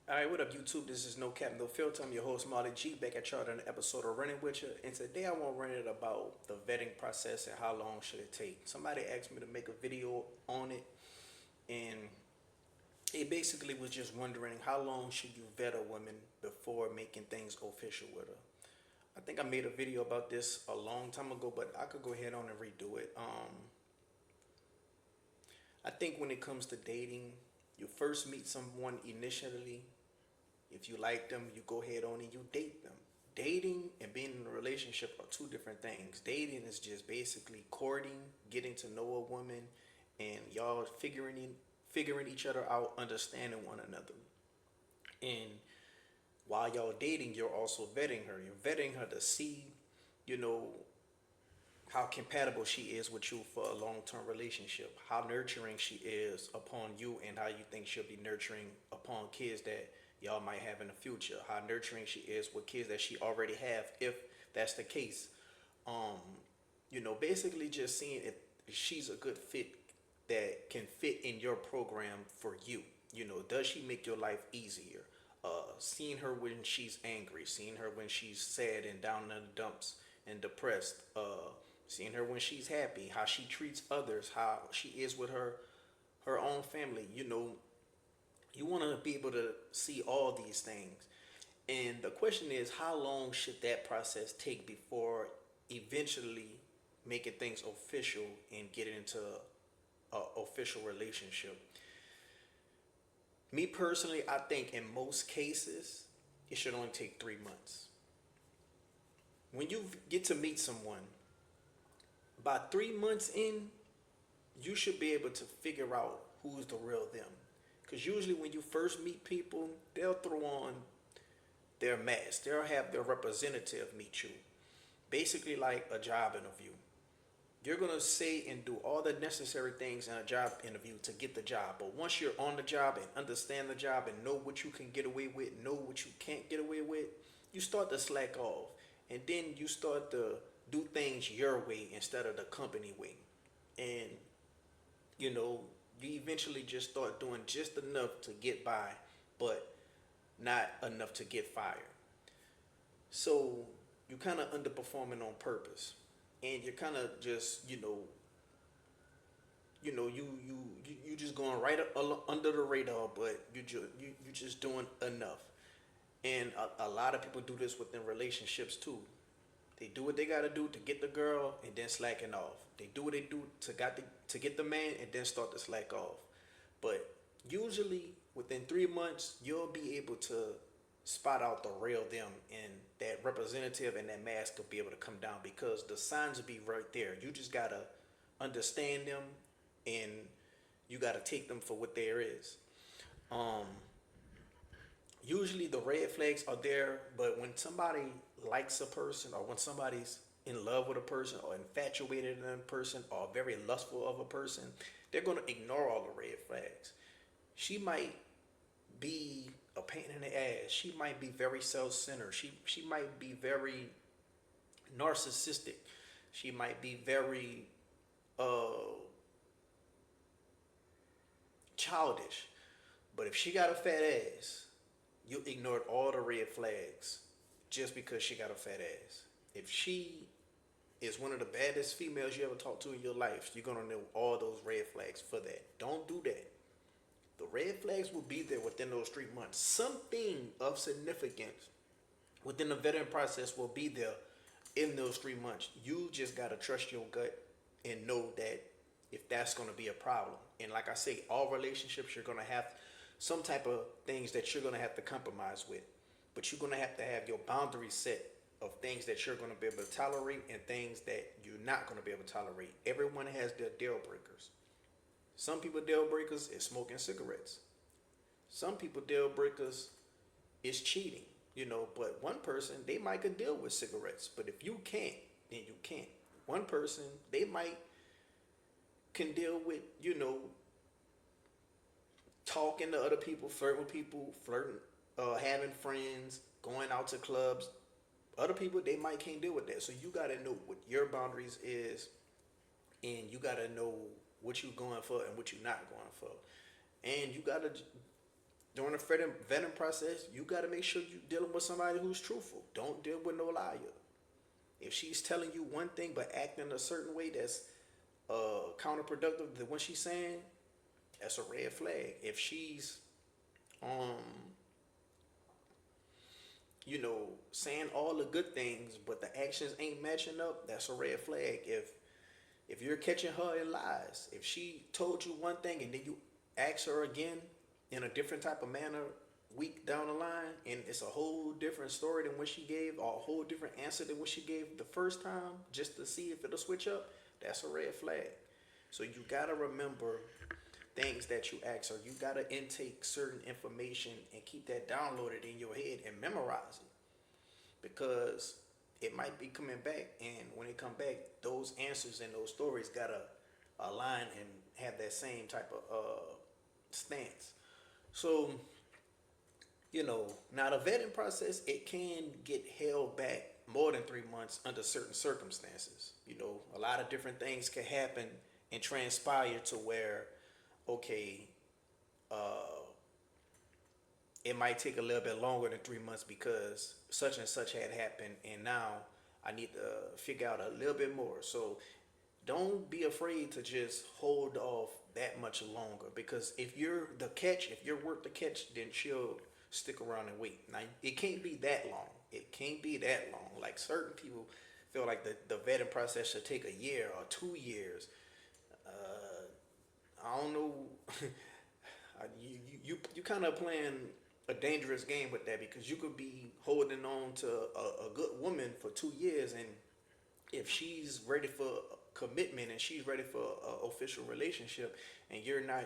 All right, what up, YouTube? This is No Cap, No Filter. I'm your host, Marley G, back at y'all on an episode of Running With You. And today I want to run it about the vetting process and how long should it take. Somebody asked me to make a video on it, and it basically was just wondering how long should you vet a woman before making things official with her. I think I made a video about this a long time ago, but I could go ahead on and redo it. I think when it comes to dating, you first meet someone initially. If you like them, you go ahead on and you date them. Dating and being in a relationship are two different things. Dating is just basically courting, getting to know a woman, and y'all figuring each other out, understanding one another. And while y'all dating, you're also vetting her. You're vetting her to see, you know, how compatible she is with you for a long-term relationship, how nurturing she is upon you, and how you think she'll be nurturing upon kids that y'all might have in the future, how nurturing she is with kids that she already have, if that's the case. um Basically just seeing if she's a good fit that can fit in your program for you. Does she make your life easier? Seeing her when she's angry, seeing her when she's sad and down in the dumps and depressed, seeing her when she's happy, how she treats others, how she is with her own family. You want to be able to see all these things. And the question is, how long should that process take before eventually making things official and getting into an official relationship? Me personally, I think in most cases, it should only take 3 months. When you get to meet someone, about 3 months in, you should be able to figure out who's the real them. Because usually, when you first meet people, they'll throw on their mask, they'll have their representative meet you, basically like a job interview. You're gonna say and do all the necessary things in a job interview to get the job. But once you're on the job and understand the job and know what you can get away with, know what you can't get away with, you start to slack off. And then you start to do things your way instead of the company way. And you know, you eventually just start doing just enough to get by, but not enough to get fired. So you kind of underperforming on purpose, and you're kind of just you just going right under the radar, but you just doing enough. And a lot of people do this within relationships too. They do what they gotta do to get the girl and then slacking off. They do what they do to get the man and then start to slack off. But usually within 3 months, you'll be able to spot out the real them, and that representative and that mask will be able to come down because the signs will be right there. You just gotta understand them, and you gotta take them for what there is. Um, Usually the red flags are there, but when somebody likes a person, or when somebody's in love with a person, or infatuated in a person, or very lustful of a person, they're going to ignore all the red flags. She might be a pain in the ass. She might be very self-centered. She might be very narcissistic. She might be very uh childish. But if she got a fat ass, you ignored all the red flags just because she got a fat ass. If she is one of the baddest females you ever talked to in your life, you're gonna know all those red flags for that. Don't do that. The red flags will be there within those 3 months. Something of significance within the vetting process will be there in those 3 months. You just gotta trust your gut and know that if that's gonna be a problem. And like I say, all relationships you're gonna have some type of things that you're gonna have to compromise with. But you're gonna have your boundaries set of things that you're gonna be able to tolerate and things that you're not gonna be able to tolerate. Everyone has their deal breakers. Some people deal breakers is smoking cigarettes. Some people deal breakers is cheating. But one person they might could deal with cigarettes, but if you can't, then you can't. One person they might can deal with talking to other people, flirting with people, having friends, going out to clubs. Other people they might can't deal with that. So you gotta know what your boundaries is, and you gotta know what you're going for and what you're not going for. And you gotta During the vetting process, you got to make sure you're dealing with somebody who's truthful. Don't deal with no liar. If she's telling you one thing but acting a certain way that's counterproductive to what she's saying, that's a red flag. If she's um saying all the good things but the actions ain't matching up, that's a red flag. If you're catching her in lies, if she told you one thing and then you ask her again in a different type of manner week down the line and it's a whole different story than what she gave or a whole different answer than what she gave the first time just to see if it'll switch up, that's a red flag. So you gotta remember things that you ask her. You gotta intake certain information and keep that downloaded in your head and memorize it because it might be coming back, and when it come back, those answers and those stories gotta align and have that same type of stance. So now the vetting process, it can get held back more than 3 months under certain circumstances. A lot of different things can happen and transpire to where, okay, uh, it might take a little bit longer than 3 months because such and such had happened, and now I need to figure out a little bit more. So don't be afraid to just hold off that much longer because if you're the catch, if you're worth the catch, then she'll stick around and wait. Now it can't be that long. It can't be that long. Like certain people feel like the vetting process should take a year or 2 years. I don't know. You kind of playing a dangerous game with that because you could be holding on to a good woman for 2 years, and if she's ready for commitment and she's ready for an official relationship, and you're not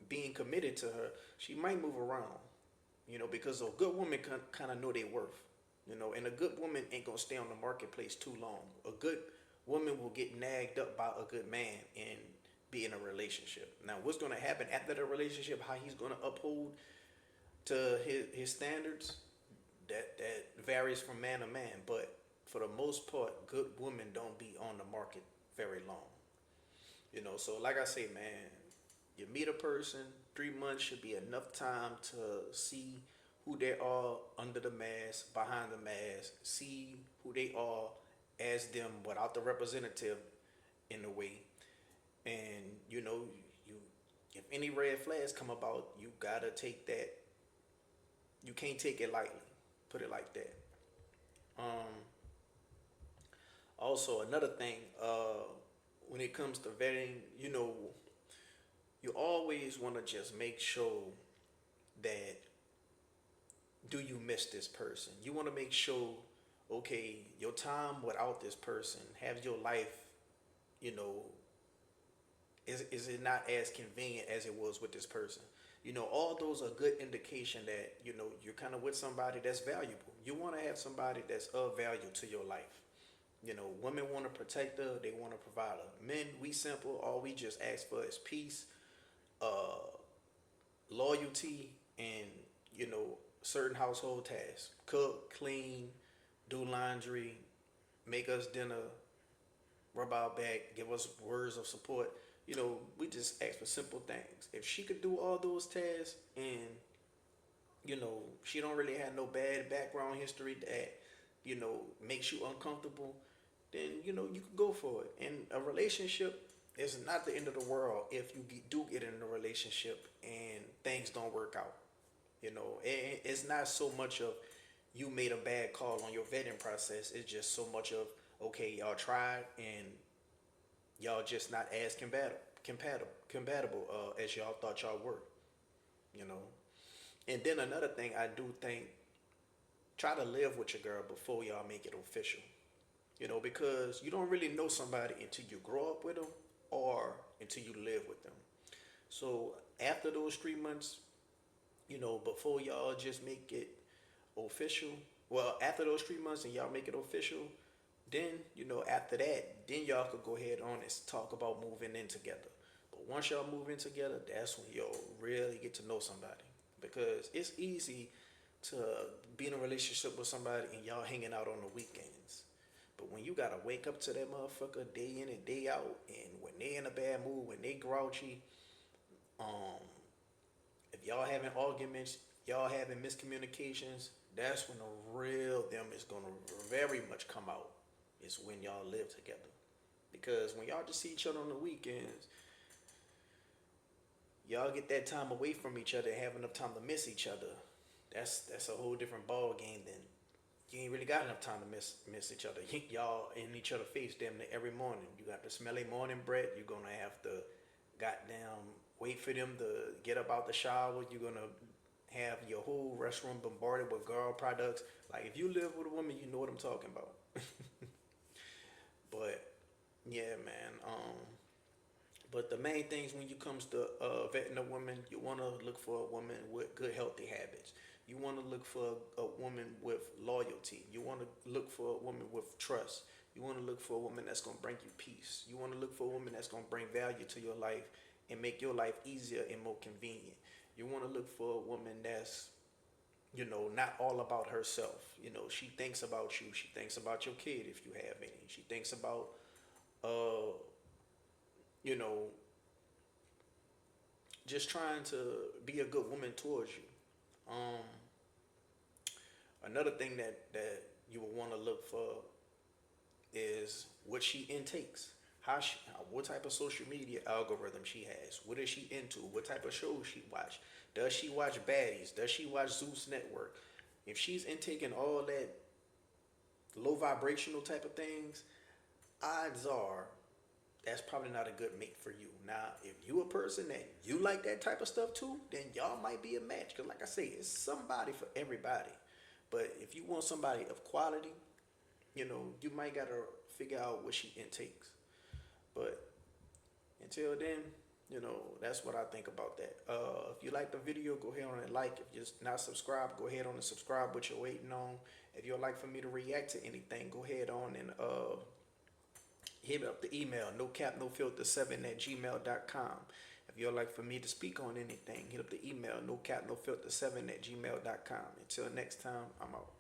being committed to her, she might move around. Because a good woman kind of know their worth. And a good woman ain't gonna stay on the marketplace too long. A good woman will get nagged up by a good man and be in a relationship. Now, what's gonna happen after the relationship? How he's gonna uphold to his standards? That varies from man to man. But for the most part, good women don't be on the market very long. So like I say, man, you meet a person, 3 months should be enough time to see who they are under the mask, behind the mask, see who they are as them without the representative in a way. And you if any red flags come about, you gotta take that. You can't take it lightly. Put it like that. Um, Also, another thing, when it comes to vetting, you always want to just make sure that do you miss this person? You want to make sure, okay, your time without this person, have your life, you know, is it not as convenient as it was with this person? All those are good indication that, you're kind of with somebody that's valuable. You want to have somebody that's of value to your life. Women want to protect her, they want to provide her. Men, we simple, all we just ask for is peace, uh, loyalty, and, certain household tasks. Cook, clean, do laundry, make us dinner, rub our back, give us words of support. We just ask for simple things. If she could do all those tasks and, she don't really have no bad background history that, makes you uncomfortable, then, you can go for it. And a relationship is not the end of the world if you do get in a relationship and things don't work out. It's not so much of you made a bad call on your vetting process. It's just so much of, okay, y'all tried and y'all just not as compatible as y'all thought y'all were. you know and then another thing, I do think, try to live with your girl before y'all make it official. Because you don't really know somebody until you grow up with them or until you live with them. So after those 3 months, before y'all just make it official, well, after those 3 months and y'all make it official, then, after that, then y'all could go ahead on and talk about moving in together. But once y'all move in together, that's when y'all really get to know somebody. Because it's easy to be in a relationship with somebody and y'all hanging out on the weekends. But when you gotta wake up to that motherfucker day in and day out, and when they in a bad mood, when they grouchy, um, if y'all having arguments, y'all having miscommunications, that's when the real them is gonna very much come out. Is when y'all live together. Because when y'all just see each other on the weekends, y'all get that time away from each other and have enough time to miss each other. That's a whole different ball game than you ain't really got enough time to miss each other. Y'all in each other face damn near every morning. You got the smelly morning bread. You're gonna have to goddamn wait for them to get up out the shower. You're gonna have your whole restroom bombarded with girl products. Like if you live with a woman, you know what I'm talking about. But yeah, man. But the main things when you comes to vetting a woman, you want to look for a woman with good, healthy habits. You want to look for a woman with loyalty. You want to look for a woman with trust. You want to look for a woman that's going to bring you peace. You want to look for a woman that's going to bring value to your life and make your life easier and more convenient. You want to look for a woman that's, not all about herself. She thinks about you. She thinks about your kid if you have any. She thinks about, uh, you know, just trying to be a good woman towards you. Um, Another thing that you would want to look for is what she intakes. What type of social media algorithm she has? What is she into? What type of shows she watch? Does she watch baddies? Does she watch Zeus Network? If she's intaking all that low vibrational type of things, odds are that's probably not a good mate for you. Now, if you a person that you like that type of stuff too, then y'all might be a match. Cause like I say, it's somebody for everybody. But if you want somebody of quality, you might gotta figure out what she intakes. But until then, that's what I think about that. If you like the video, go ahead on and like. If you're not subscribed, go ahead on and subscribe what you're waiting on. If you'd like for me to react to anything, go ahead on and hit up the email, nocapnofilter7@gmail.com. If you'd like for me to speak on anything, hit up the email, nocapnofilter7@gmail.com. Until next time, I'm out.